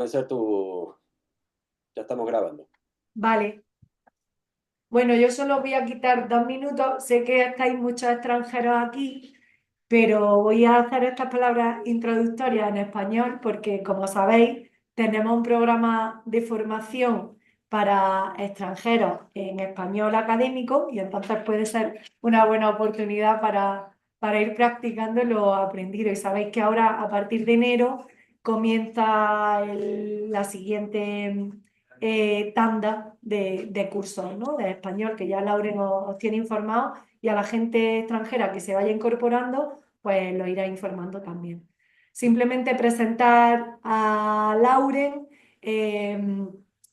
Hacer tu... Ya estamos grabando. Vale. Bueno, yo solo voy a quitar 2 minutos. Sé que estáis muchos extranjeros aquí, pero voy a hacer estas palabras introductorias en español porque, como sabéis, tenemos un programa de formación para extranjeros en español académico y entonces puede ser una buena oportunidad para ir practicando lo aprendido. Y sabéis que ahora, a partir de enero, comienza la siguiente tanda de cursos, ¿no? De español, que ya Lauren os tiene informado, y a la gente extranjera que se vaya incorporando, pues lo irá informando también. Simplemente presentar a Lauren.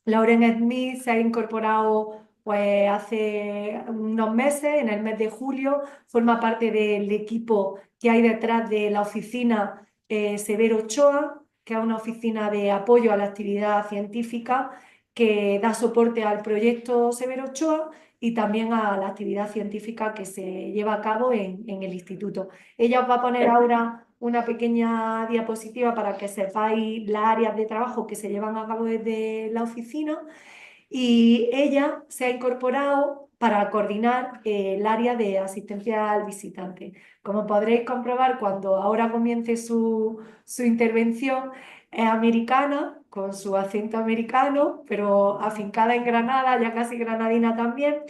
Lauren Smith se ha incorporado pues hace unos meses, en el mes de julio, forma parte del equipo que hay detrás de la oficina Severo Ochoa, que es una oficina de apoyo a la actividad científica que da soporte al proyecto Severo Ochoa y también a la actividad científica que se lleva a cabo en el instituto. Ella os va a poner ahora una pequeña diapositiva para que sepáis las áreas de trabajo que se llevan a cabo desde la oficina, y ella se ha incorporado para coordinar el área de asistencia al visitante. Como podréis comprobar cuando ahora comience su intervención, es americana, con su acento americano, pero afincada en Granada, ya casi granadina también.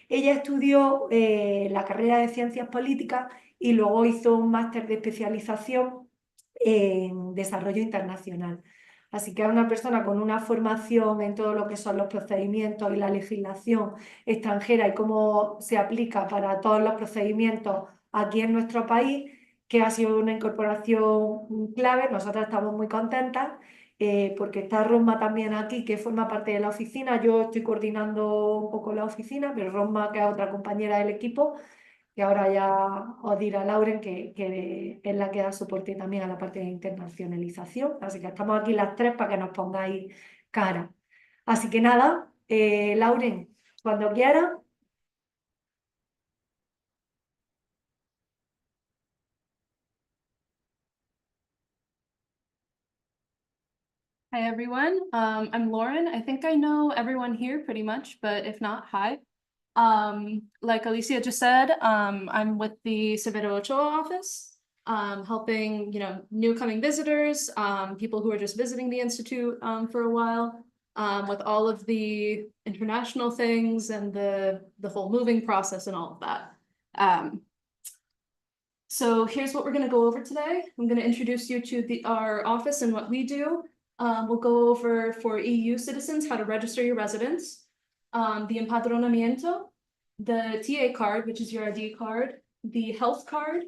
Ella estudió la carrera de Ciencias Políticas y luego hizo un máster de especialización en Desarrollo Internacional. Así que es una persona con una formación en todo lo que son los procedimientos y la legislación extranjera y cómo se aplica para todos los procedimientos aquí en nuestro país, que ha sido una incorporación clave. Nosotras estamos muy contentas porque está Rosma también aquí, que forma parte de la oficina. Yo estoy coordinando un poco la oficina, pero Rosma, que es otra compañera del equipo, que ahora ya os dirá Lauren, que es la que da soporte también a la parte de internacionalización. Así que estamos aquí las tres para que nos pongáis cara. Así que nada, Lauren, cuando quieras. Hi, everyone. I'm Lauren. I think I know everyone here pretty much, but if not, hi. Like Alicia just said, I'm with the Severo Ochoa office, helping, new coming visitors, people who are just visiting the Institute for a while, with all of the international things and the whole moving process and all of that. So here's what we're going to go over today. I'm going to introduce you to our office and what we do. We'll go over for EU citizens how to register your residence, the Empadronamiento, the TA card, which is your ID card, the health card,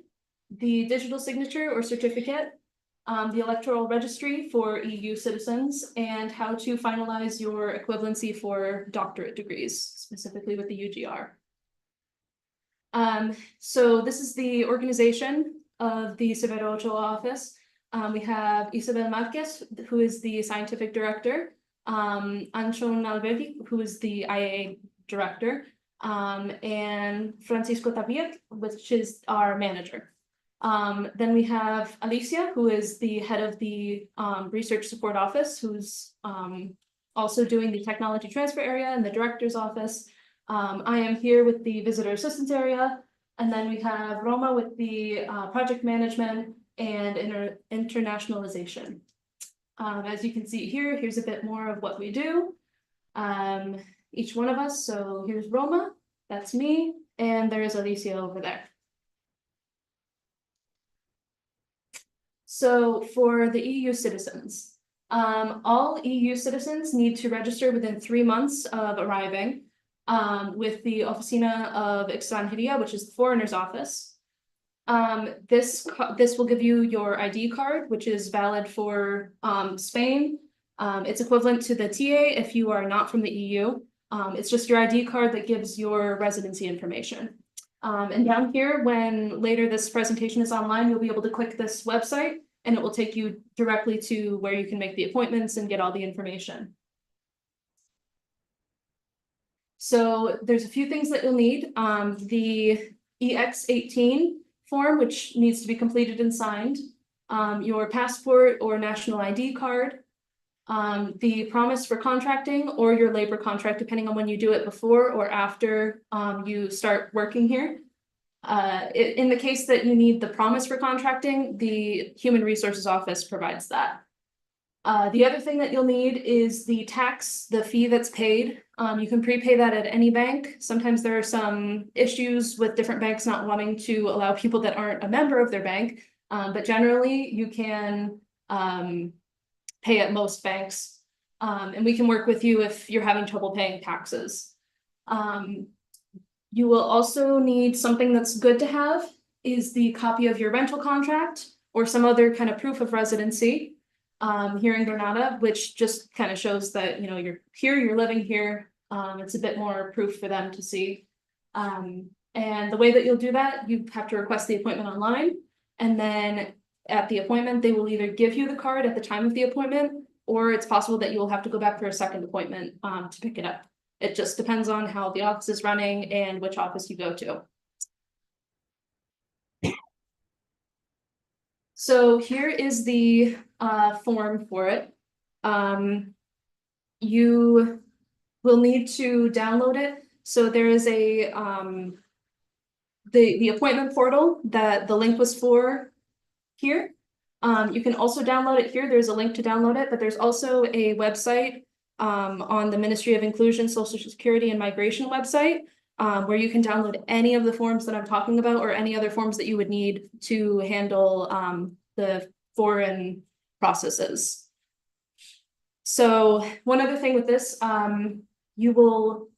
the digital signature or certificate, the Electoral Registry for EU citizens, and how to finalize your equivalency for doctorate degrees, specifically with the UGR. So this is the organization of the Severo Ochoa office. We have Isabel Marquez, who is the scientific director, Anchon Alberti, who is the IAA director, and Francisco Tapia, which is our manager. Then we have Alicia, who is the head of the research support office, who's also doing the technology transfer area in the director's office. I am here with the visitor assistance area, and then we have Roma with the project management and internationalization. As you can see here, here's a bit more of what we do. Each one of us, so here's Roma, that's me, and there's Alicia over there. So for the EU citizens, all EU citizens need to register within 3 months of arriving with the Oficina of Extranjería, which is the foreigner's office. This will give you your ID card, which is valid for Spain. It's equivalent to the TA if you are not from the EU. It's just your ID card that gives your residency information. And down here, when later this presentation is online, you'll be able to click this website and it will take you directly to where you can make the appointments and get all the information. So there's a few things that you'll need. The EX18 form, which needs to be completed and signed, your passport or national ID card, the promise for contracting or your labor contract, depending on when you do it before or after you start working here. In the case that you need the promise for contracting, the Human Resources Office provides that. The other thing that you'll need is the tax, the fee that's paid. You can prepay that at any bank. Sometimes there are some issues with different banks not wanting to allow people that aren't a member of their bank, but generally you can pay at most banks, and we can work with you if you're having trouble paying taxes. You will also need something that's good to have is the copy of your rental contract or some other kind of proof of residency here in Granada, which just kind of shows that, you know, you're here, you're living here. It's a bit more proof for them to see. And the way that you'll do that, you have to request the appointment online, and then at the appointment, they will either give you the card at the time of the appointment, or it's possible that you will have to go back for a second appointment to pick it up. It just depends on how the office is running and which office you go to. So here is the form for it. You will need to download it. So there is a the appointment portal that the link was for here. You can also download it here. There's a link to download it, but there's also a website on the Ministry of Inclusion, Social Security and Migration website where you can download any of the forms that I'm talking about or any other forms that you would need to handle the foreign processes. So one other thing with this, you will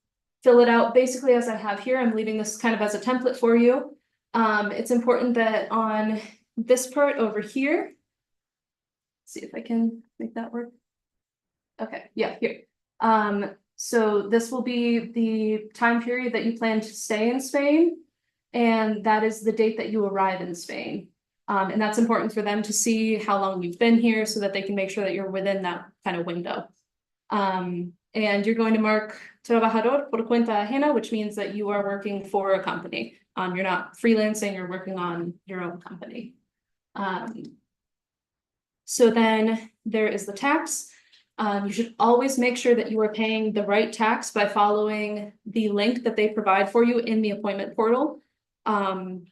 fill it out basically as I have here. I'm leaving this kind of as a template for you. It's important that on this part over here, see if I can make that work. Okay, yeah, here. So this will be the time period that you plan to stay in Spain, and that is the date that you arrive in Spain. And that's important for them to see how long you've been here so that they can make sure that you're within that kind of window. And you're going to mark trabajador por cuenta ajena, which means that you are working for a company. You're not freelancing, you're working on your own company. So then there is the tax. You should always make sure that you are paying the right tax by following the link that they provide for you in the appointment portal. And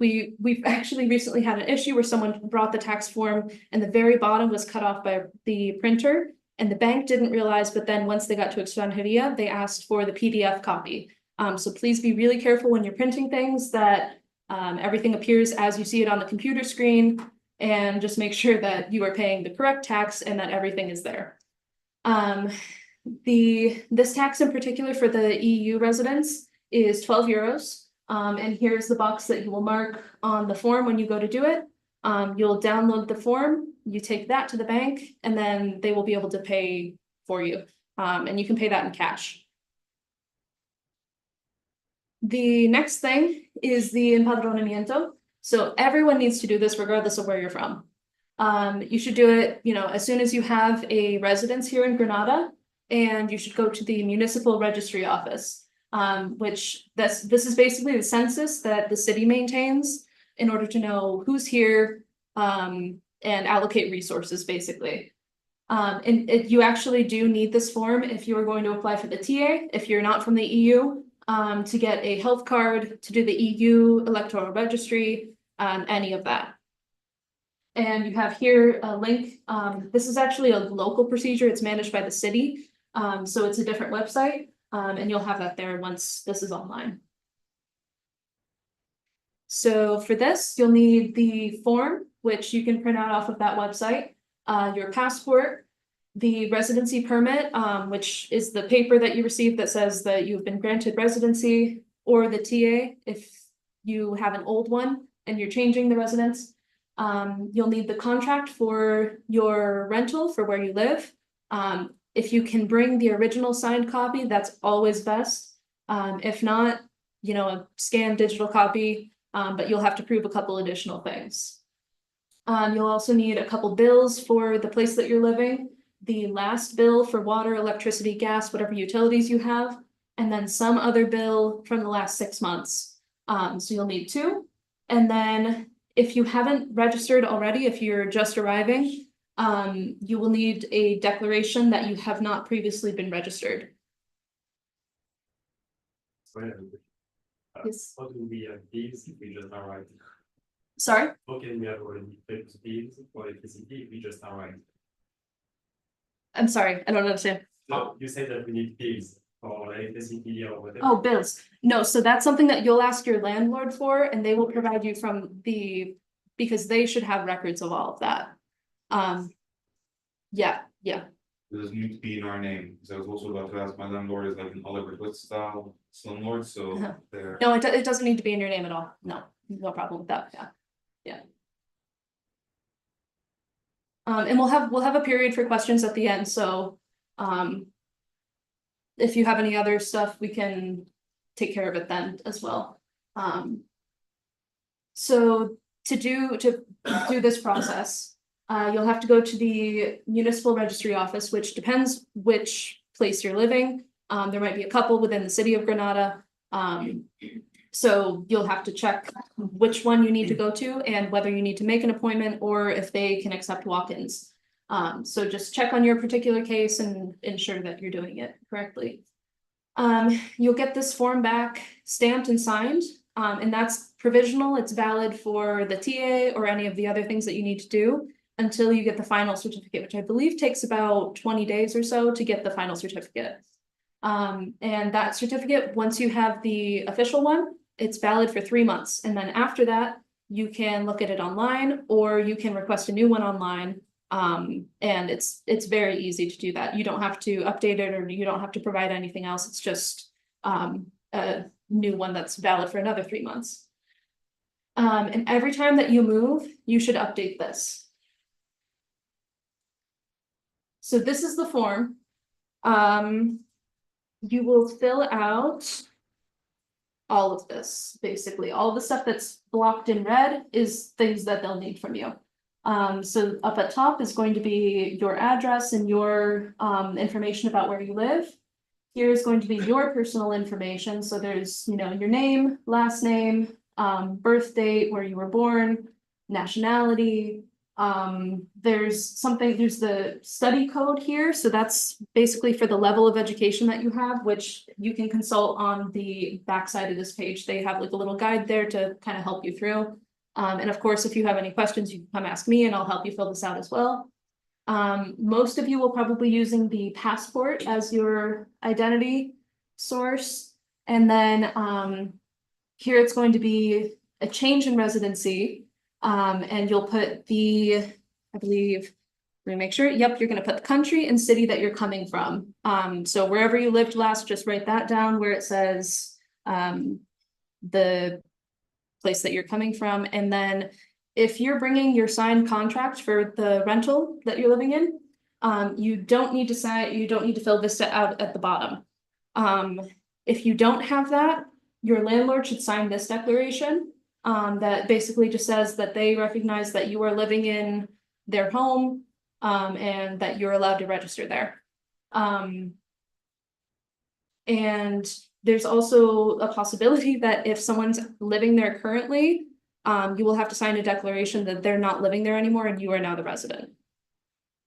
we've actually recently had an issue where someone brought the tax form and the very bottom was cut off by the printer, and the bank didn't realize, but then once they got to Extranjería, they asked for the PDF copy. So please be really careful when you're printing things that everything appears as you see it on the computer screen, and just make sure that you are paying the correct tax and that everything is there. This tax in particular for the EU residents is 12 euros. And here's the box that you will mark on the form when you go to do it. You'll download the form, you take that to the bank, and then they will be able to pay for you. And you can pay that in cash. The next thing is the Empadronamiento. So everyone needs to do this regardless of where you're from. You should do it, you know, as soon as you have a residence here in Granada, and you should go to the Municipal Registry office, which this is basically the census that the city maintains in order to know who's here and allocate resources, basically. You actually do need this form if you are going to apply for the TA, if you're not from the EU, to get a health card, to do the EU Electoral Registry, any of that. And you have here a link. This is actually a local procedure. It's managed by the city. So it's a different website, and you'll have that there once this is online. So for this, you'll need the form, which you can print out off of that website, your passport, the residency permit, which is the paper that you receive that says that you've been granted residency, or the TA if you have an old one and you're changing the residence. You'll need the contract for your rental for where you live. If you can bring the original signed copy, that's always best. If not, you know, a scanned digital copy, but you'll have to prove a couple additional things. You'll also need a couple bills for the place that you're living, the last bill for water, electricity, gas, whatever utilities you have, and then some other bill from the last 6 months. So you'll need 2. And then if you haven't registered already, if you're just arriving, you will need a declaration that you have not previously been registered. Yes. What will be fees if we just arrive? Sorry? How can we have already paid fees for electricity if we just arrive? I'm sorry, I don't understand. No, you said that we need fees for electricity or whatever. Oh, bills. No, so that's something that you'll ask your landlord for, and they will provide you from because they should have records of all of that. Yeah. It doesn't need to be in our name, because I was also about to ask, my landlord is like an Oliver Twist style slumlord, so there. No, it doesn't need to be in your name at all. No problem with that, yeah. And we'll have a period for questions at the end, so, if you have any other stuff, we can take care of it then as well. So to do this process, you'll have to go to the municipal registry office, which depends which place you're living. There might be a couple within the city of Granada. So you'll have to check which one you need to go to and whether you need to make an appointment or if they can accept walk-ins. So just check on your particular case and ensure that you're doing it correctly. You'll get this form back stamped and signed, and that's provisional. It's valid for the TA or any of the other things that you need to do until you get the final certificate, which I believe takes about 20 days or so to get the final certificate. And that certificate, once you have the official one, it's valid for 3 months. And then after that, you can look at it online or you can request a new one online. And it's very easy to do that. You don't have to update it or you don't have to provide anything else. It's just a new one that's valid for another 3 months. And every time that you move, you should update this. So this is the form. You will fill out all of this, basically. All the stuff that's blocked in red is things that they'll need from you. So up at top is going to be your address and your information about where you live. Here is going to be your personal information. So there's, your name, last name, birth date, where you were born, nationality. There's the study code here. So that's basically for the level of education that you have, which you can consult on the backside of this page. They have like a little guide there to kind of help you through. And of course, if you have any questions, you can come ask me and I'll help you fill this out as well. Most of you will probably be using the passport as your identity source. And then here it's going to be a change in residency. And you'll put I believe, let me make sure. Yep, you're going to put the country and city that you're coming from. So wherever you lived last, just write that down where it says the place that you're coming from. And then if you're bringing your signed contract for the rental that you're living in, you don't need to fill this out at the bottom. If you don't have that, your landlord should sign this declaration that basically just says that they recognize that you are living in their home and that you're allowed to register there. And there's also a possibility that if someone's living there currently, you will have to sign a declaration that they're not living there anymore and you are now the resident.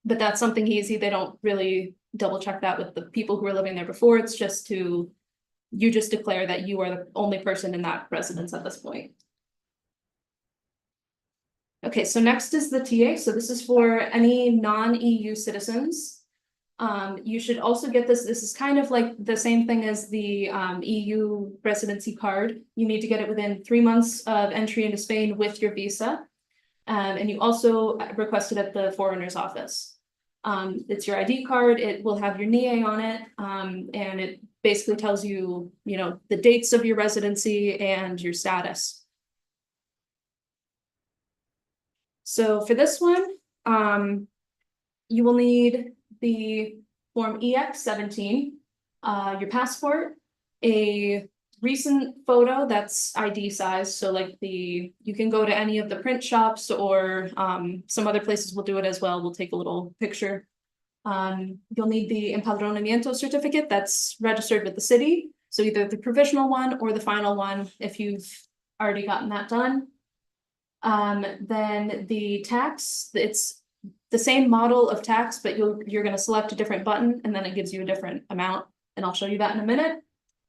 But that's something easy. They don't really double check that with the people who were living there before. It's just you just declare that you are the only person in that residence at this point. Okay, so next is the TA. So this is for any non-EU citizens. You should also get this. This is kind of like the same thing as the EU residency card. You need to get it within 3 months of entry into Spain with your visa. And you also request it at the foreigner's office. It's your ID card. It will have your NIE on it. And it basically tells you, the dates of your residency and your status. So for this one, you will need the form EX-17, your passport, a recent photo that's ID size. So like you can go to any of the print shops or some other places will do it as well. We'll take a little picture. You'll need the Empadronamiento certificate that's registered with the city. So either the provisional one or the final one if you've already gotten that done. Then the tax, it's the same model of tax, but you're going to select a different button and then it gives you a different amount. And I'll show you that in a minute.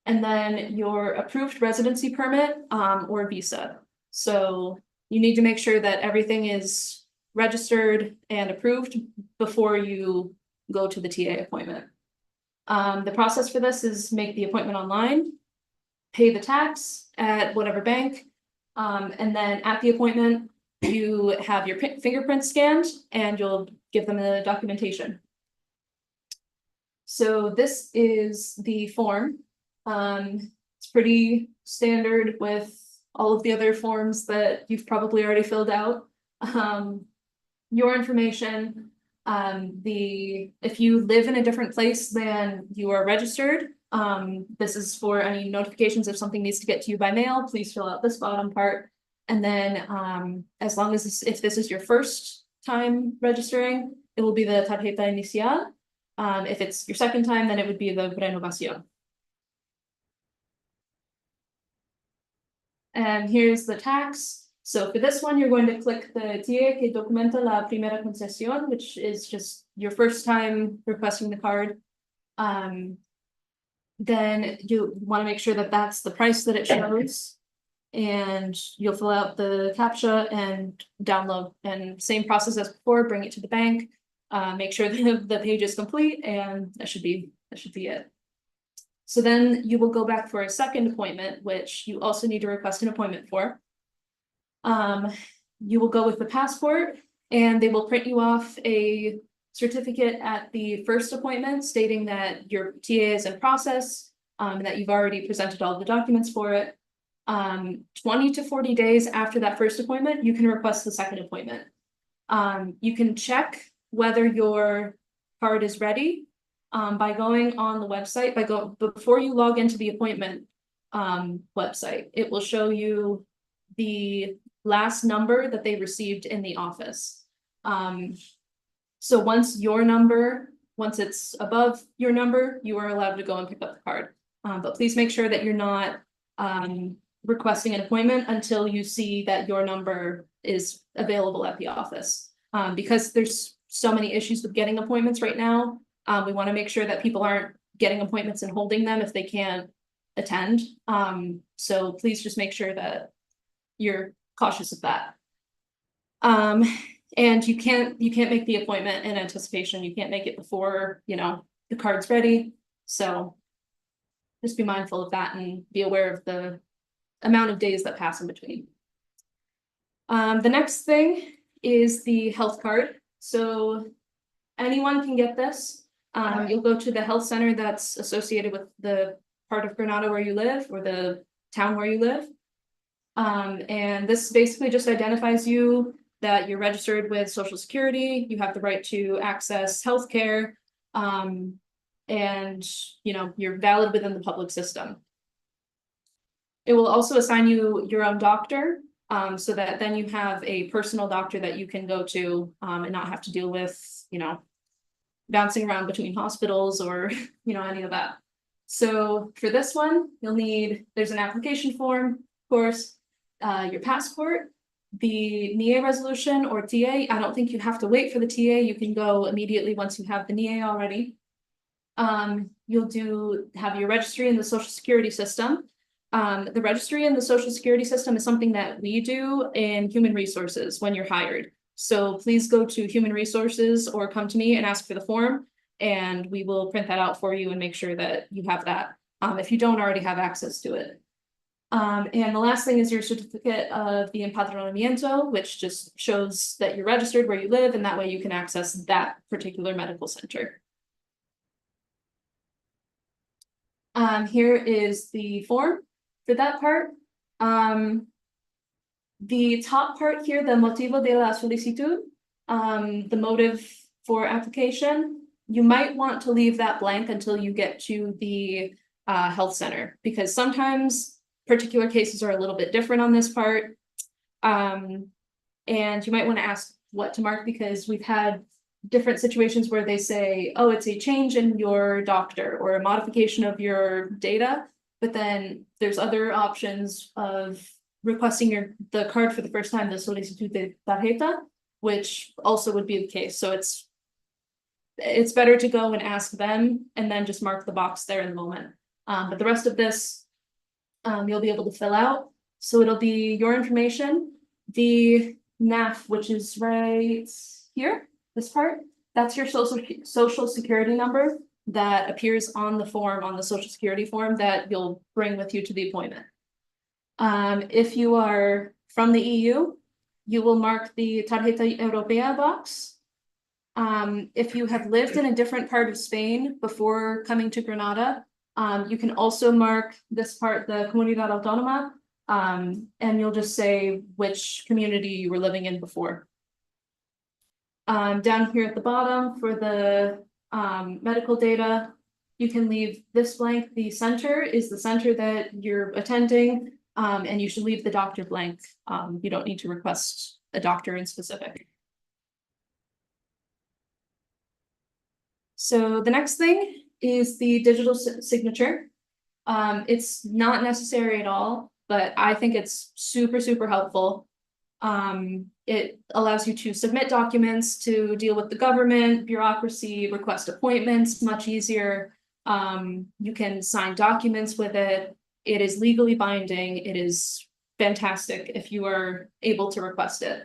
And then your approved residency permit or visa. So you need to make sure that everything is registered and approved before you go to the TA appointment. The process for this is make the appointment online, pay the tax at whatever bank, and then at the appointment, you have your fingerprint scanned and you'll give them the documentation. So this is the form. It's pretty standard with all of the other forms that you've probably already filled out. Your information, if you live in a different place than you are registered, this is for any notifications if something needs to get to you by mail, please fill out this bottom part. And then as long as if this is your first time registering, it will be the tarjeta inicial. If it's your second time, then it would be the renovación. And here's the tax. So for this one, you're going to click the TA que documenta la primera concesión, which is just your first time requesting the card. Then you want to make sure that that's the price that it shows. And you'll fill out the CAPTCHA and download, and same process as before, bring it to the bank, make sure that the page is complete, and that should be it. So then you will go back for a second appointment, which you also need to request an appointment for. You will go with the passport and they will print you off a certificate at the first appointment stating that your TA is in process, and that you've already presented all the documents for it. 20 to 40 days after that first appointment, you can request the second appointment. You can check whether your card is ready by going on the website, before you log into the appointment website. It will show you the last number that they received in the office. So once it's above your number, you are allowed to go and pick up the card. But please make sure that you're not requesting an appointment until you see that your number is available at the office. Because there's so many issues with getting appointments right now. We want to make sure that people aren't getting appointments and holding them if they can't attend. So please just make sure that you're cautious of that. And you can't make the appointment in anticipation. You can't make it before, the card's ready. So just be mindful of that and be aware of the amount of days that pass in between. The next thing is the health card. So anyone can get this. You'll go to the health center that's associated with the part of Granada where you live, or the town where you live. And this basically just identifies you that you're registered with Social Security, you have the right to access healthcare, and you're valid within the public system. It will also assign you your own doctor, so that then you have a personal doctor that you can go to and not have to deal with, bouncing around between hospitals or, any of that. So for this one, there's an application form, of course, your passport, the NIE resolution or TA. I don't think you have to wait for the TA. You can go immediately once you have the NIE already. You'll have your registry in the Social Security system. The registry in the Social Security system is something that we do in Human Resources when you're hired. So please go to Human Resources or come to me and ask for the form, and we will print that out for you and make sure that you have that if you don't already have access to it. And the last thing is your certificate of the Empadronamiento, which just shows that you're registered where you live, and that way you can access that particular medical center. Here is the form for that part. The top part here, the motivo de la solicitud, the motive for application, you might want to leave that blank until you get to the health center, because sometimes particular cases are a little bit different on this part. And you might want to ask what to mark, because we've had different situations where they say, oh, it's a change in your doctor or a modification of your data, but then there's other options of requesting the card for the first time, the solicitud de tarjeta, which also would be the case. So it's better to go and ask them and then just mark the box there in the moment. But the rest of this, you'll be able to fill out. So it'll be your information, the NAF, which is right here, this part, that's your social security number that appears on the form, on the social security form that you'll bring with you to the appointment. If you are from the EU, you will mark the Tarjeta Europea box. If you have lived in a different part of Spain before coming to Granada, you can also mark this part, the Comunidad Autónoma, and you'll just say which community you were living in before. Down here at the bottom for the medical data, you can leave this blank. The center is the center that you're attending, and you should leave the doctor blank. You don't need to request a doctor in specific. So the next thing is the digital signature. It's not necessary at all, but I think it's super, super helpful. It allows you to submit documents, to deal with the government, bureaucracy, request appointments much easier. You can sign documents with it. It is legally binding. It is fantastic if you are able to request it.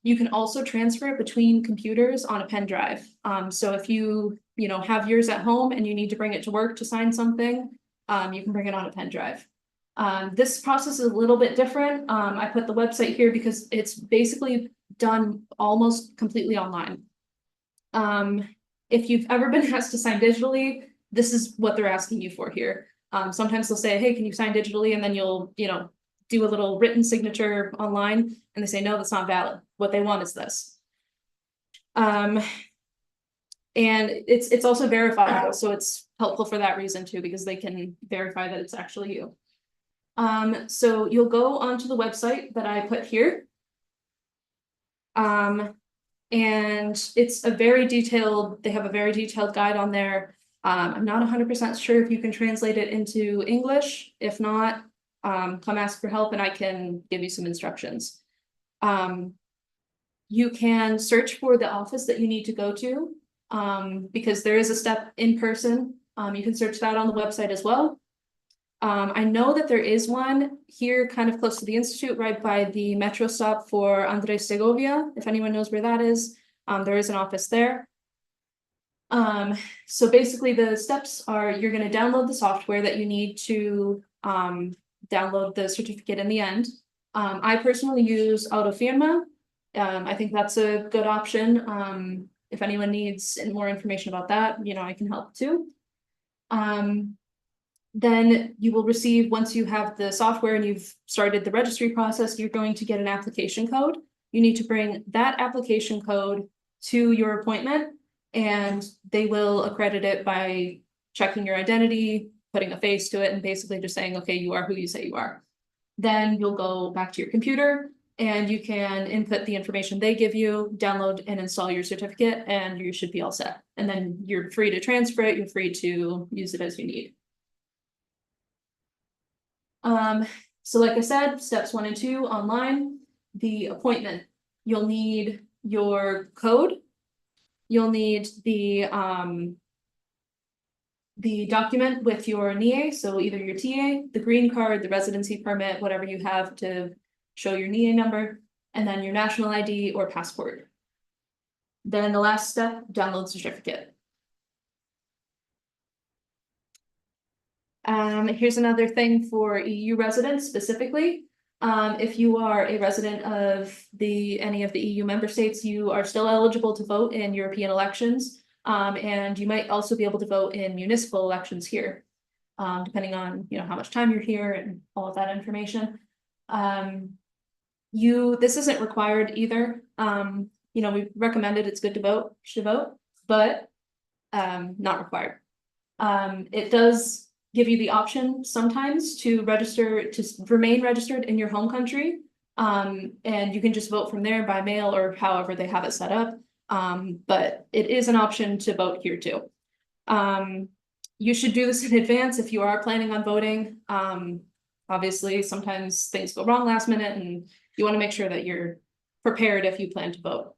You can also transfer it between computers on a pen drive. So if you have yours at home and you need to bring it to work to sign something, you can bring it on a pen drive. This process is a little bit different. I put the website here because it's basically done almost completely online. If you've ever been asked to sign digitally, this is what they're asking you for here. Sometimes they'll say, hey, can you sign digitally? And then you'll, do a little written signature online, and they say, no, that's not valid. What they want is this. And it's also verifiable, so it's helpful for that reason too, because they can verify that it's actually you. So you'll go onto the website that I put here. And it's a very detailed, they have a very detailed guide on there. I'm not 100% sure if you can translate it into English. If not, come ask for help and I can give you some instructions. You can search for the office that you need to go to, because there is a step in person. You can search that on the website as well. I know that there is one here kind of close to the Institute, right by the metro stop for Andrés Segovia, if anyone knows where that is. There is an office there. So basically the steps are, you're going to download the software that you need to download the certificate in the end. I personally use Autofirma. I think that's a good option. If anyone needs more information about that, I can help too. Then you will receive, once you have the software and you've started the registry process, you're going to get an application code. You need to bring that application code to your appointment, and they will accredit it by checking your identity, putting a face to it, and basically just saying, okay, you are who you say you are. Then you'll go back to your computer and you can input the information they give you, download and install your certificate, and you should be all set. And then you're free to transfer it, you're free to use it as you need. So like I said, steps 1 and 2 online. The appointment, you'll need your code, you'll need the document with your NIE, so either your TA, the green card, the residency permit, whatever you have to show your NIE number, and then your national ID or passport. Then the last step, download certificate. Here's another thing for EU residents specifically. If you are a resident of any of the EU member states, you are still eligible to vote in European elections. And you might also be able to vote in municipal elections here, depending on how much time you're here and all of that information. This isn't required either. We recommended, it's good to vote, you should vote, but not required. It does give you the option sometimes to register, to remain registered in your home country. And you can just vote from there by mail or however they have it set up. But it is an option to vote here too. You should do this in advance if you are planning on voting. Obviously, sometimes things go wrong last minute and you want to make sure that you're prepared if you plan to vote.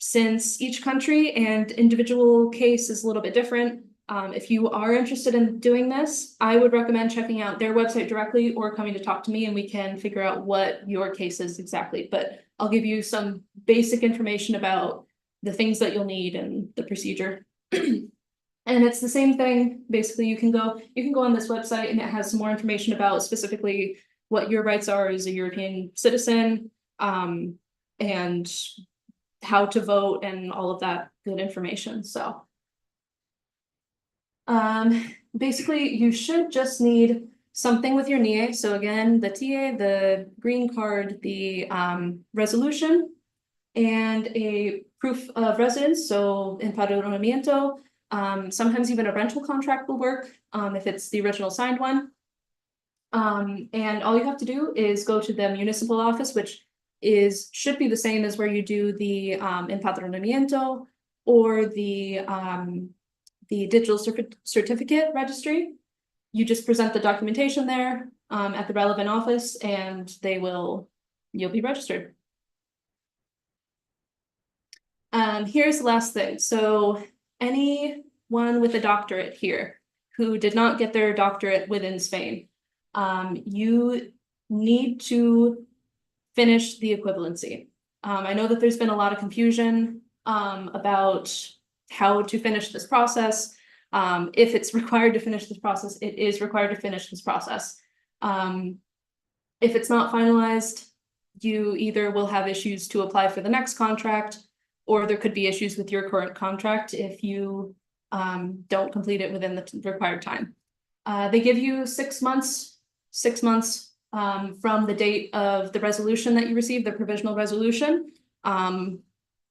Since each country and individual case is a little bit different, if you are interested in doing this, I would recommend checking out their website directly or coming to talk to me and we can figure out what your case is exactly. But I'll give you some basic information about the things that you'll need and the procedure. And it's the same thing. Basically, you can go on this website and it has some more information about specifically what your rights are as a European citizen, and how to vote and all of that good information. So basically you should just need something with your NIE. So again, the TA, the green card, the resolution, and a proof of residence. So Empadronamiento, sometimes even a rental contract will work if it's the original signed one. And all you have to do is go to the municipal office, which should be the same as where you do the Empadronamiento or the digital certificate registry. You just present the documentation there at the relevant office and you'll be registered. Here's the last thing. So anyone with a doctorate here who did not get their doctorate within Spain, you need to finish the equivalency. I know that there's been a lot of confusion about how to finish this process. If it's required to finish this process, it is required to finish this process. If it's not finalized, you either will have issues to apply for the next contract, or there could be issues with your current contract if you don't complete it within the required time. They give you 6 months from the date of the resolution that you received, the provisional resolution.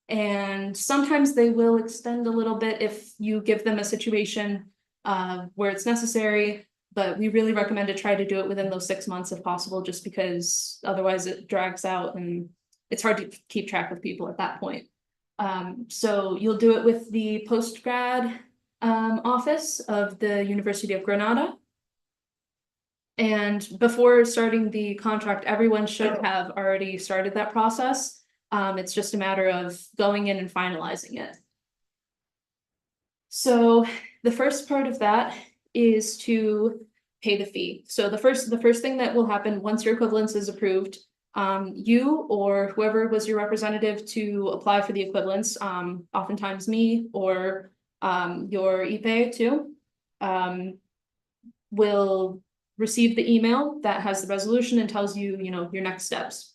And sometimes they will extend a little bit if you give them a situation where it's necessary, but we really recommend to try to do it within those 6 months if possible, just because otherwise it drags out and it's hard to keep track of people at that point. So you'll do it with the postgrad office of the University of Granada. And before starting the contract, everyone should have already started that process. It's just a matter of going in and finalizing it. So the first part of that is to pay the fee. So the first thing that will happen once your equivalence is approved, you or whoever was your representative to apply for the equivalence, oftentimes me or your IPE too, will receive the email that has the resolution and tells you, your next steps.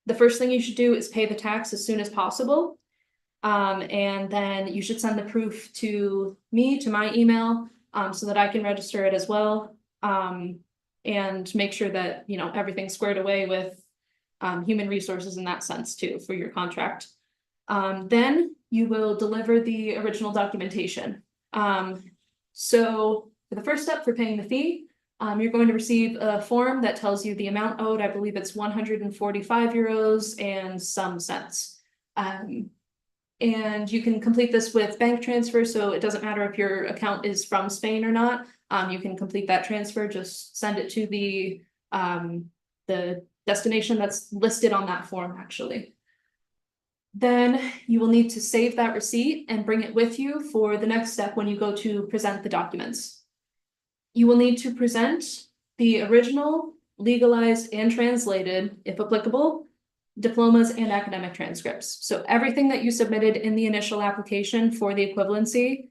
The first thing you should do is pay the tax as soon as possible. And then you should send the proof to me, to my email, so that I can register it as well. And make sure that, everything's squared away with human resources in that sense too, for your contract. Then you will deliver the original documentation. So for the first step, for paying the fee, you're going to receive a form that tells you the amount owed. I believe it's 145 euros and some cents. And you can complete this with bank transfer, so it doesn't matter if your account is from Spain or not. You can complete that transfer, just send it to the destination that's listed on that form, actually. Then you will need to save that receipt and bring it with you for the next step when you go to present the documents. You will need to present the original, legalized, and translated, if applicable, diplomas and academic transcripts. So everything that you submitted in the initial application for the equivalency,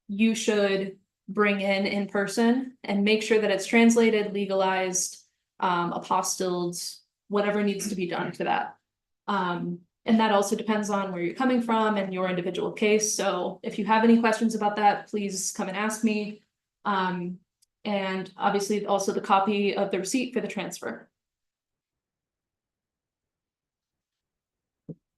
you should bring in person and make sure that it's translated, legalized, apostilled, whatever needs to be done for that. And that also depends on where you're coming from and your individual case. So if you have any questions about that, please come and ask me. And obviously also the copy of the receipt for the transfer.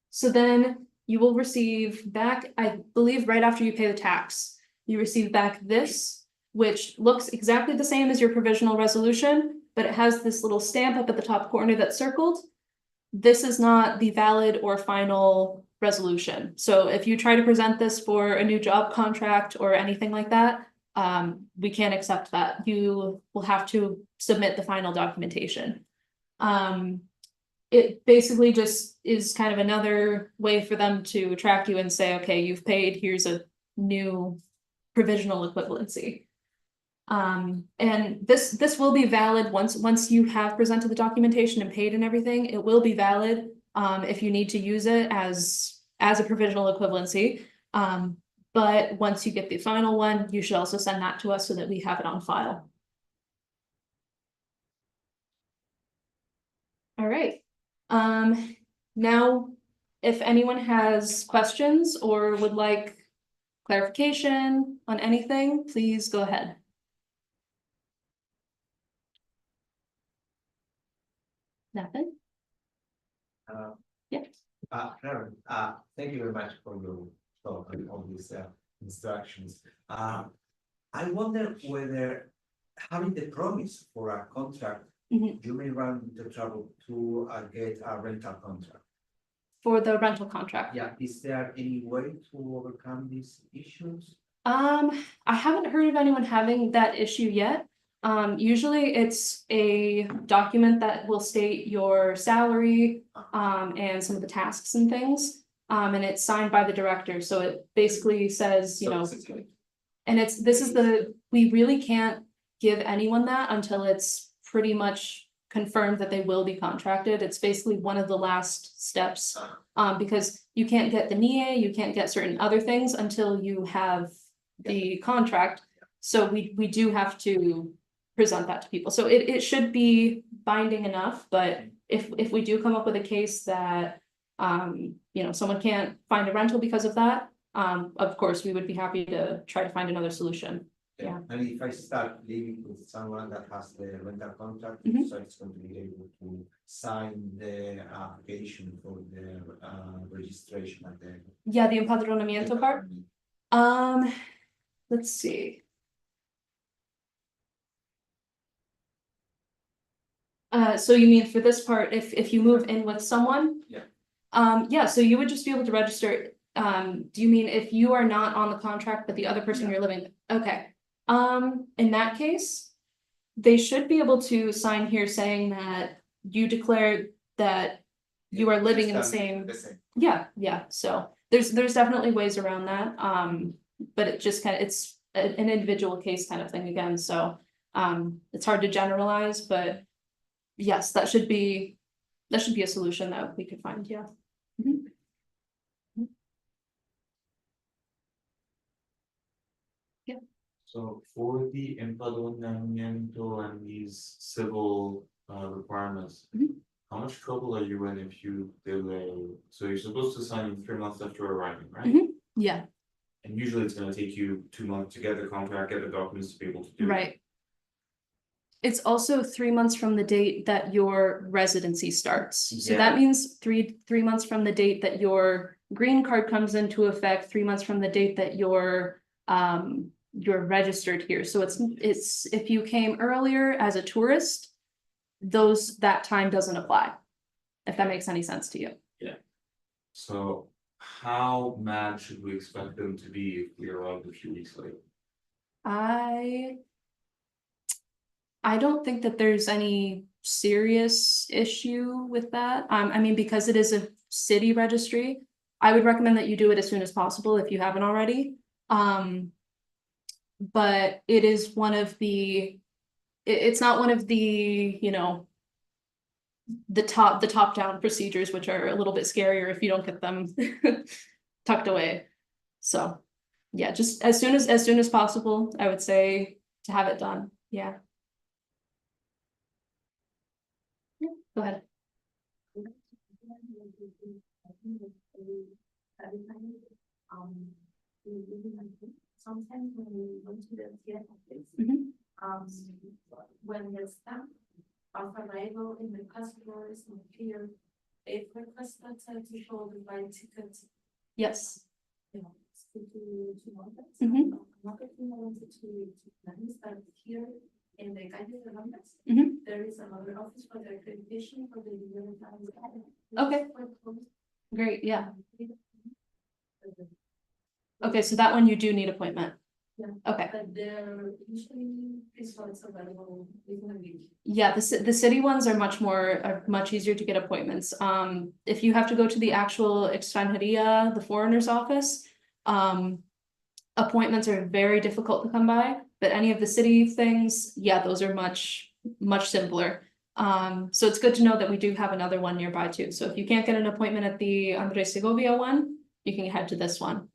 So then you will receive back, I believe right after you pay the tax, you receive back this, which looks exactly the same as your provisional resolution, but it has this little stamp up at the top corner that's circled. This is not the valid or final resolution. So if you try to present this for a new job contract or anything like that, we can't accept that. You will have to submit the final documentation. it basically just is kind of another way for them to track you and say, okay, you've paid, here's a new provisional equivalency. And this will be valid once you have presented the documentation and paid and everything, it will be valid, if you need to use it as a provisional equivalency. But once you get the final one, you should also send that to us so that we have it on file. All right. Now, if anyone has questions or would like clarification on anything, please go ahead. Nothing? Yeah. Karen, thank you very much for your talk and all these instructions. I wonder whether having the promise for a contract, you may run into trouble to get a rental contract. For the rental contract? Yeah, is there any way to overcome these issues? I haven't heard of anyone having that issue yet. Usually it's a document that will state your salary, and some of the tasks and things. And it's signed by the director, so it basically says, you know, and we really can't give anyone that until it's pretty much confirmed that they will be contracted. It's basically one of the last steps, because you can't get the NIE, you can't get certain other things until you have the contract. So we do have to present that to people. So it should be binding enough, but if we do come up with a case that, you know, someone can't find a rental because of that, of course, we would be happy to try to find another solution. Yeah. And if I start living with someone that has the rental contract, so it's going to be able to sign the application for the registration at the. Yeah, the Empadronamiento part. Let's see. So you mean for this part, if you move in with someone? Yeah. Yeah, so you would just be able to register. Do you mean if you are not on the contract, but the other person you're living with? Okay. In that case, they should be able to sign here saying that you declare that you are living in the same. Yeah, so there's definitely ways around that. But it just it's an individual case kind of thing again, so it's hard to generalize, but yes, that should be a solution that we could find, yeah. So for the empadronamiento and these civil requirements, how much trouble are you in if you delay? So you're supposed to sign in 3 months after arriving, right? Yeah. And usually it's gonna take you 2 months to get the contract, get the documents to be able to do it. Right. It's also 3 months from the date that your residency starts. So that means three months from the date that your green card comes into effect, 3 months from the date that you're registered here. So it's if you came earlier as a tourist, that time doesn't apply. If that makes any sense to you. Yeah. So how mad should we expect them to be if we arrive a few weeks late? I don't think that there's any serious issue with that. I mean, because it is a city registry, I would recommend that you do it as soon as possible if you haven't already. But it is one of the, it's not one of the, you know, the top down procedures, which are a little bit scarier if you don't get them tucked away. So yeah, just as soon as possible, I would say to have it done. Yeah. Go ahead. Sometimes when we went to the theater office, when the staff of arrival in the customers and here, they request us to show the flight tickets. Yes. You know, to numbers. Another thing I wanted to mention is that here in the Calle de Londres, there is another office for the accreditation for the Okay. Great, yeah. Okay, so that one you do need appointment. Okay. But they're usually this one's available within a week. Yeah, the city ones are much easier to get appointments. If you have to go to the actual extranjería, the foreigner's office, appointments are very difficult to come by, but any of the city things, yeah, those are much simpler. So it's good to know that we do have another one nearby too. So if you can't get an appointment at the Andres Segovia one, you can head to this one.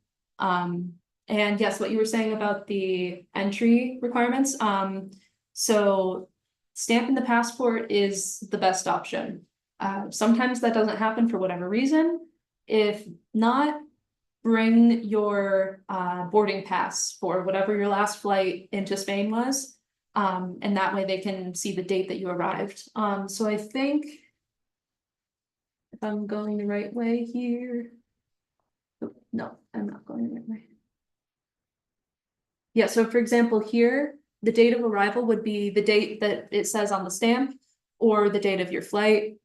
And yes, what you were saying about the entry requirements, so stamping the passport is the best option. Sometimes that doesn't happen for whatever reason. If not, bring your boarding pass for whatever your last flight into Spain was. And that way they can see the date that you arrived. So I think if I'm going the right way here. Oh, no, I'm not going the right way. Yeah, so for example, here, the date of arrival would be the date that it says on the stamp or the date of your flight.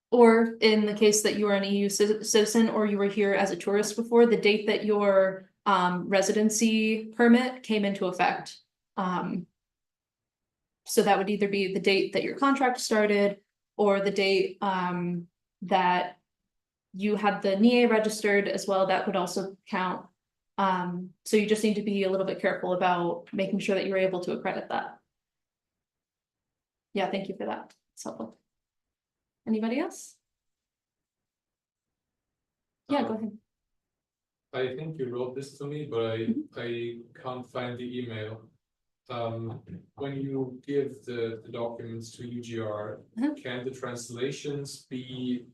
Or in the case that you are an EU citizen or you were here as a tourist before, the date that your residency permit came into effect. So that would either be the date that your contract started or the date that you had the NIE registered as well. That would also count. So you just need to be a little bit careful about making sure that you're able to accredit that. Yeah, thank you for that. It's helpful. Anybody else? Yeah, go ahead. I think you wrote this to me, but I can't find the email. When you give the documents to UGR, can the translations be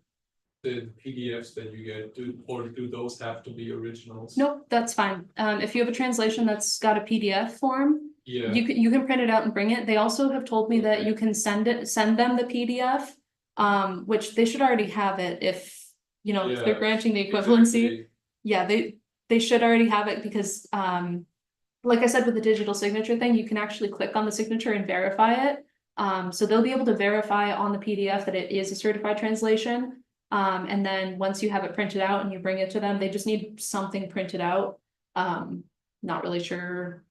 the PDFs that you get, or do those have to be originals? Nope, that's fine. If you have a translation that's got a PDF form, Yeah. you can print it out and bring it. They also have told me that you can send them the PDF, which they should already have it if if they're granting the equivalency. Exactly. Yeah, they should already have it because like I said with the digital signature thing, you can actually click on the signature and verify it. So they'll be able to verify on the PDF that it is a certified translation. And then once you have it printed out and you bring it to them, they just need something printed out. Not really sure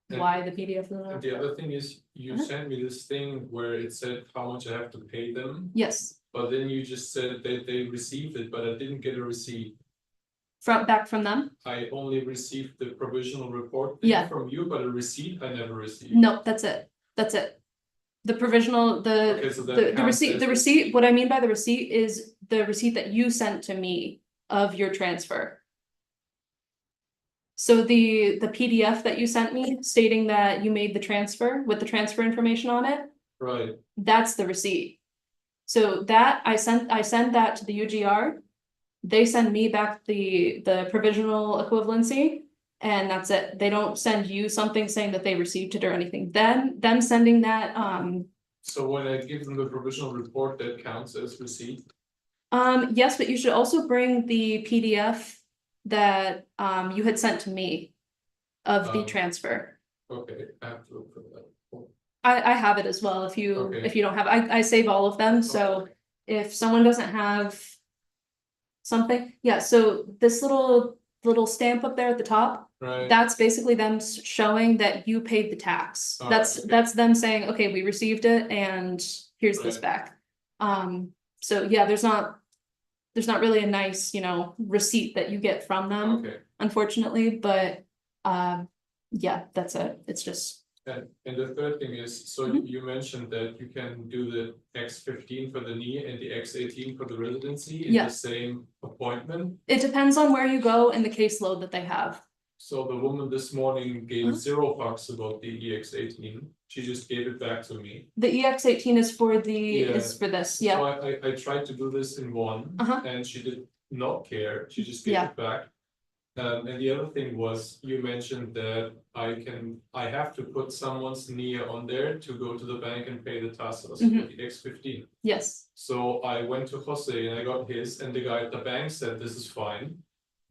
why the PDF is not. And the other thing is, you sent me this thing where it said how much I have to pay them. Yes. But then you just said that they received it, but I didn't get a receipt. Back from them? I only received the provisional report from you, but a receipt I never received. No, that's it. That's it. The provisional, the receipt, what I mean by the receipt is the receipt that you sent to me of your transfer. So the PDF that you sent me stating that you made the transfer with the transfer information on it. Right. That's the receipt. So that I send that to the UGR. They send me back the provisional equivalency, and that's it. They don't send you something saying that they received it or anything. Then them sending that So when I give them the provisional report, that counts as receipt? Yes, but you should also bring the PDF that you had sent to me of the transfer. Okay, I have to look for that. I have it as well if you don't have I save all of them. So if someone doesn't have something, yeah, so this little stamp up there at the top, that's basically them showing that you paid the tax. That's them saying, okay, we received it and here's this back. So yeah, there's not really a nice, receipt that you get from them, unfortunately, but yeah, that's it. It's just. And the third thing is, so you mentioned that you can do the X15 for the NIE and the X18 for the residency in the same appointment? It depends on where you go and the caseload that they have. So the woman this morning gave 0 fucks about the EX18. She just gave it back to me. The EX18 is for this, yeah. So I tried to do this in one, and she did not care. She just gave it back. And the other thing was, you mentioned that I have to put someone's NIE on there to go to the bank and pay the tasas for the X15. Yes. So I went to Jose and I got his, and the guy at the bank said this is fine.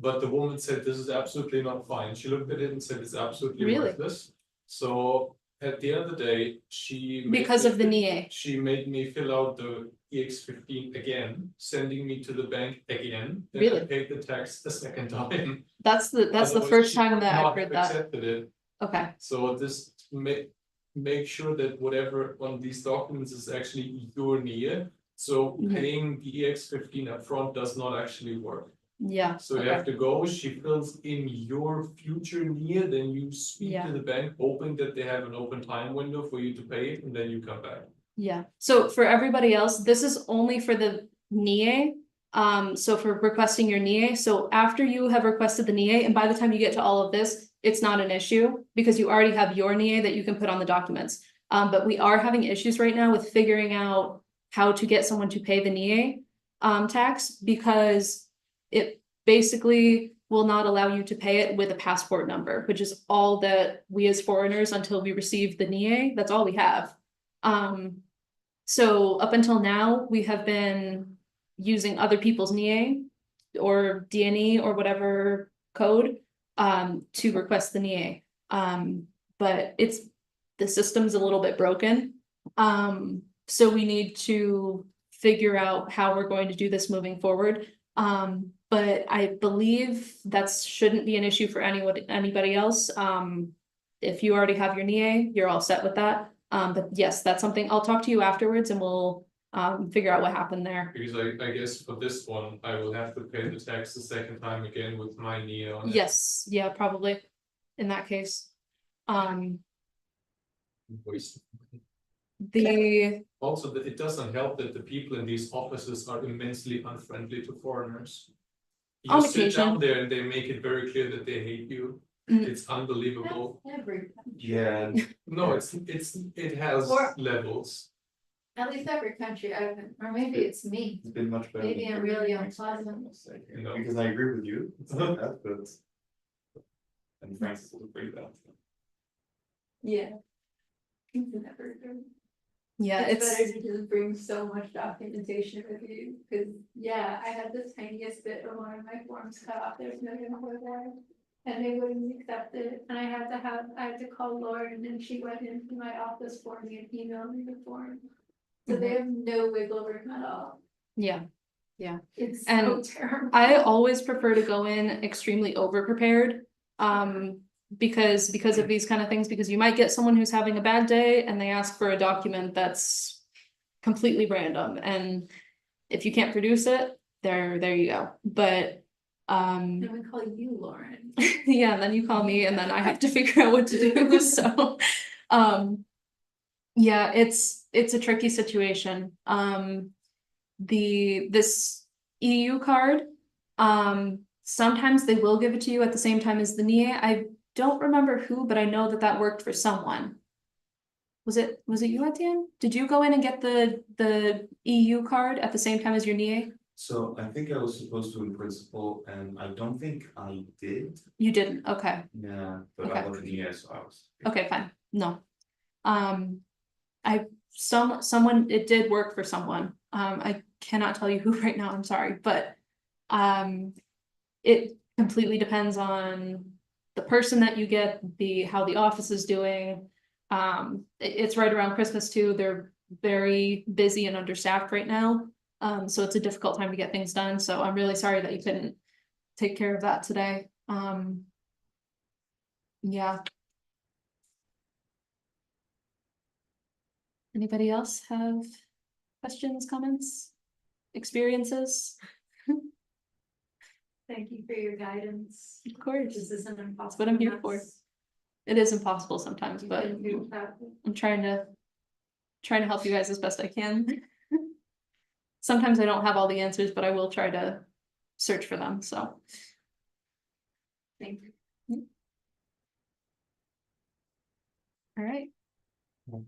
But the woman said this is absolutely not fine. She looked at it and said it's absolutely worthless. So at the end of the day, she. Because of the NIE. She made me fill out the EX15 again, sending me to the bank again. Then Really? I paid the tax the second time. That's the Otherwise, first she time would that not I've heard have that. accepted it. Okay, So this make sure that whatever on these documents is actually your NIE. So Mhm. paying the EX15 upfront does not actually work. yeah, So you okay. have to go, she fills in your future NIE, then you speak Yeah. to the bank, hoping that they have an open time window for you to pay it, and then you come back. Yeah, so for everybody else, this is only for the NIE. So for requesting your NIE, so after you have requested the NIE, and by the time you get to all of this, it's not an issue because you already have your NIE that you can put on the documents. But we are having issues right now with figuring out how to get someone to pay the NIE tax because it basically will not allow you to pay it with a passport number, which is all that we as foreigners, until we receive the NIE, that's all we have. So up until now, we have been using other people's NIE or DNE or whatever code to request the NIE. But the system's a little bit broken. So we need to figure out how we're going to do this moving forward. But I believe that shouldn't be an issue for anybody else. If you already have your NIE, you're all set with that. But yes, that's something I'll talk to you afterwards and we'll figure out what happened there. Because I guess for this one, I will have to pay the tax the second time again with my NIE on it. Yes, yeah, probably in that case. Waste. Also, it doesn't help that the people in these offices are immensely unfriendly to foreigners. You On sit occasion. down there and they make it very clear that they hate you. Mm. It's unbelievable. Every, Yeah, No, it has Or- levels. at least every country I've been, or maybe it's me. it's been much better. Maybe than I'm really France, unpleasant. you know, because I agree with you, it's not that, but. And France is also pretty bad. Yeah. It's never good. yeah, It's better to just bring so much documentation with you, cause yeah, I had the tiniest bit of one of my forms cut off, there's no number there. And they wouldn't accept it, and I had to call Lauren, and she went into my office for me and emailed me the form. So they have no wiggle room at all, yeah. it's so And terrible. I always prefer to go in extremely over prepared. Because of these kind of things, because you might get someone who's having a bad day and they ask for a document that's completely random, and if you can't produce it, there you go. But And we call you Lauren. yeah, and then you call me and then I have to figure out what to do. So yeah, it's a tricky situation. This EU card, sometimes they will give it to you at the same time as the NIE. I don't remember who, but I know that worked for someone. Was it you, Etienne? Did you go in and get the EU card at the same time as your NIE? So I think I was supposed to in principle, and I don't think I did, You didn't, okay. yeah, but Okay. I wasn't here, so I was. Okay, fine, no. Someone, it did work for someone, I cannot tell you who right now, I'm sorry, but it completely depends on the person that you get, how the office is doing. It's right around Christmas too, they're very busy and understaffed right now, so it's a difficult time to get things done, so I'm really sorry that you couldn't take care of that today. Yeah. Anybody else have questions, comments, experiences? Thank you for your guidance. Of course, This isn't impossible. what I'm here for. That's- It is impossible sometimes, you but can do that. I'm trying to help you guys as best I can. Sometimes I don't have all the answers, but I will try to search for them, so. Thank you. All right,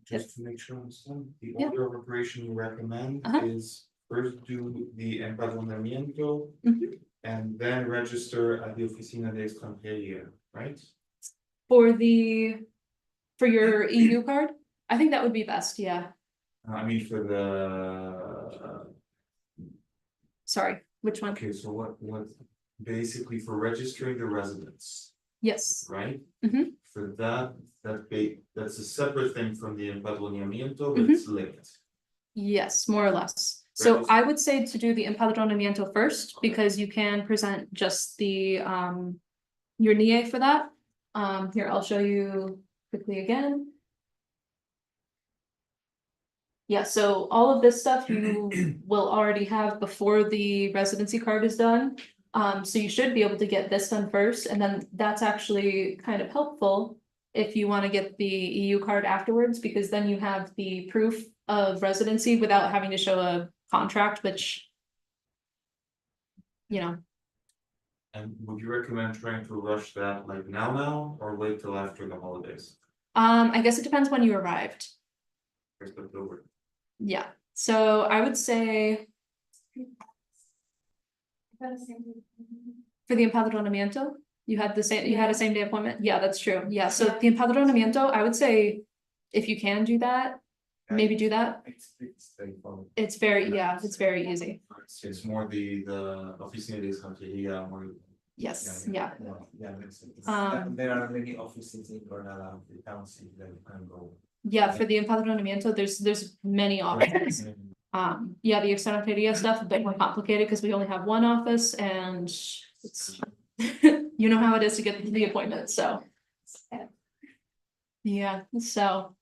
Just to make sure I understand, the Yeah. order of operation you recommend Uh-huh. is first do the empadronamiento. Mhm. And then register at the Oficina de Extranjería, right? for your EU card, I think that would be best, yeah. I mean, for the, Sorry, which one? okay, so what, basically for registering the residents. Yes. right? Mhm. For that's a separate thing from the empadronamiento, but it's linked. Yes, more or less. So Right. I would say to do the empadronamiento first, because you can present just the your NIE for that. Here, I'll show you quickly again. Yeah, so all of this stuff you will already have before the residency card is done. So you should be able to get this done first, and then that's actually kind of helpful if you want to get the EU card afterwards, because then you have the proof of residency without having to show a contract, which, you know, And would you recommend trying to rush that like now, or wait till after the holidays? I guess it depends when you arrived. First October. Yeah, so I would say for the empadronamiento, you had a same day appointment? Yeah, that's true. Yeah, so Yeah. the empadronamiento, I would say if you can do that, maybe do that. It's straightforward. It's very easy. It's more the oficina de extranjería, more. Yes, yeah. Makes sense. Um, There are many offices in Granada, the council that you can go. Yeah, for the empadronamiento, there's many options. Yeah, the extranjería stuff, a bit more complicated because we only have one office and it's, you know how it is to get the appointment, so. Yeah, so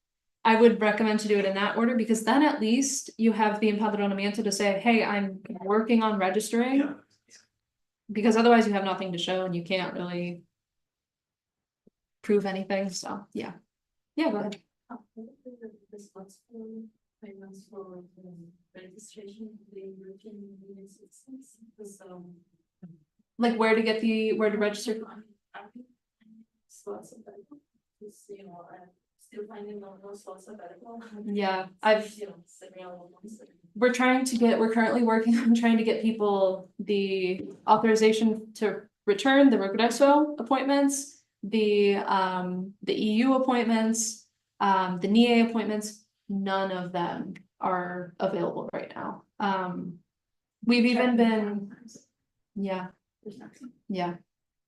I would recommend to do it in that order, because then at least you have the empadronamiento to say, hey, I'm working on registering. Because otherwise you have nothing to show and you can't really prove anything, so, yeah. Yeah, go ahead. Responsible payments for registration of the European Union citizens, because Like where to register? slots available, because still finding those slots available. Yeah, Several ones. we're currently working on trying to get people the authorization to return the Registro appointments, the EU appointments, the NIE appointments. None of them are available right now. We've even been, yeah,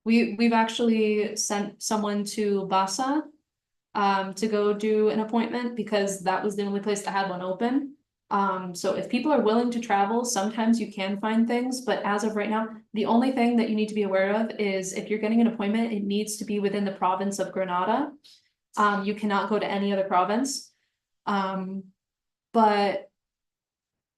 we've actually sent someone to Basa to go do an appointment, because that was the only place that had one open. So if people are willing to travel, sometimes you can find things, but as of right now, the only thing that you need to be aware of is if you're getting an appointment, it needs to be within the province of Granada. You cannot go to any other province. But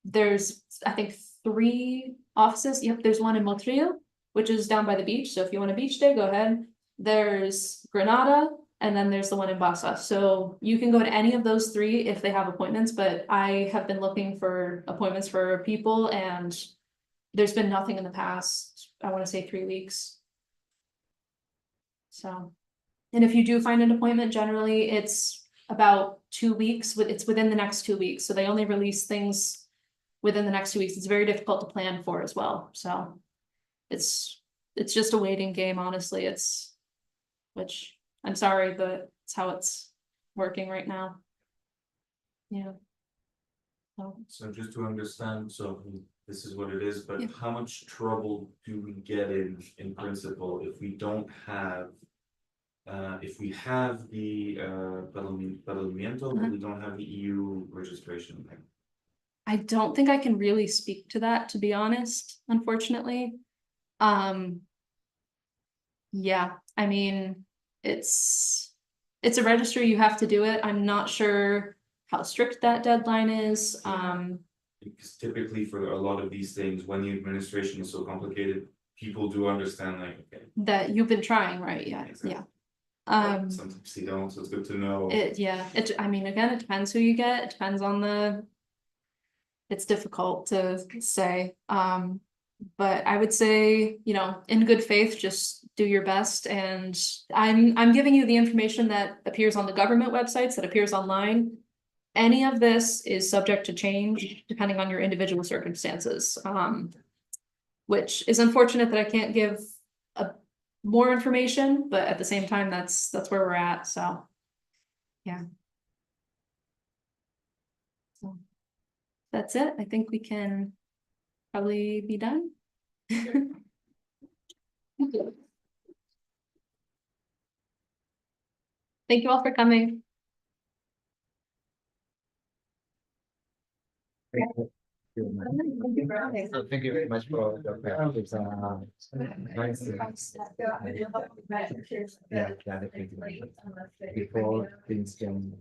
there's, I think, 3 offices. Yep, there's one in Montreal, which is down by the beach. So if you want a beach day, go ahead. There's Granada, and then there's the one in Basa. So you can go to any of those 3 if they have appointments, but I have been looking for appointments for people, and there's been nothing in the past, I want to say 3 weeks. So, and if you do find an appointment, generally it's about 2 weeks, it's within the next 2 weeks. So they only release things within the next 2 weeks. It's very difficult to plan for as well. So it's just a waiting game, honestly. Which I'm sorry, but it's how it's working right now. Yeah. So just to understand, so this is what it is, but Yeah. how much trouble do we get in principle if we don't have? If we have the empadronamiento, but we don't have the EU registration. I don't think I can really speak to that, to be honest, unfortunately. Yeah, I mean, it's a registry, you have to do it. I'm not sure how strict that deadline is. Because typically for a lot of these things, when the administration is so complicated, people do understand, like, okay. That you've been trying, right? Yeah, Exactly. yeah. But sometimes they don't, so it's good to know. I mean, again, it depends who you get, it depends on it's difficult to say, but I would say, in good faith, just do your best, and I'm giving you the information that appears on the government websites, that appears online. Any of this is subject to change depending on your individual circumstances, which is unfortunate that I can't give more information, but at the same time, that's where we're at, so. Yeah. So that's it. I think we can probably be done. Thank you all for coming. Thank you very much for the practice. Nice to- Yeah, definitely. Before things can.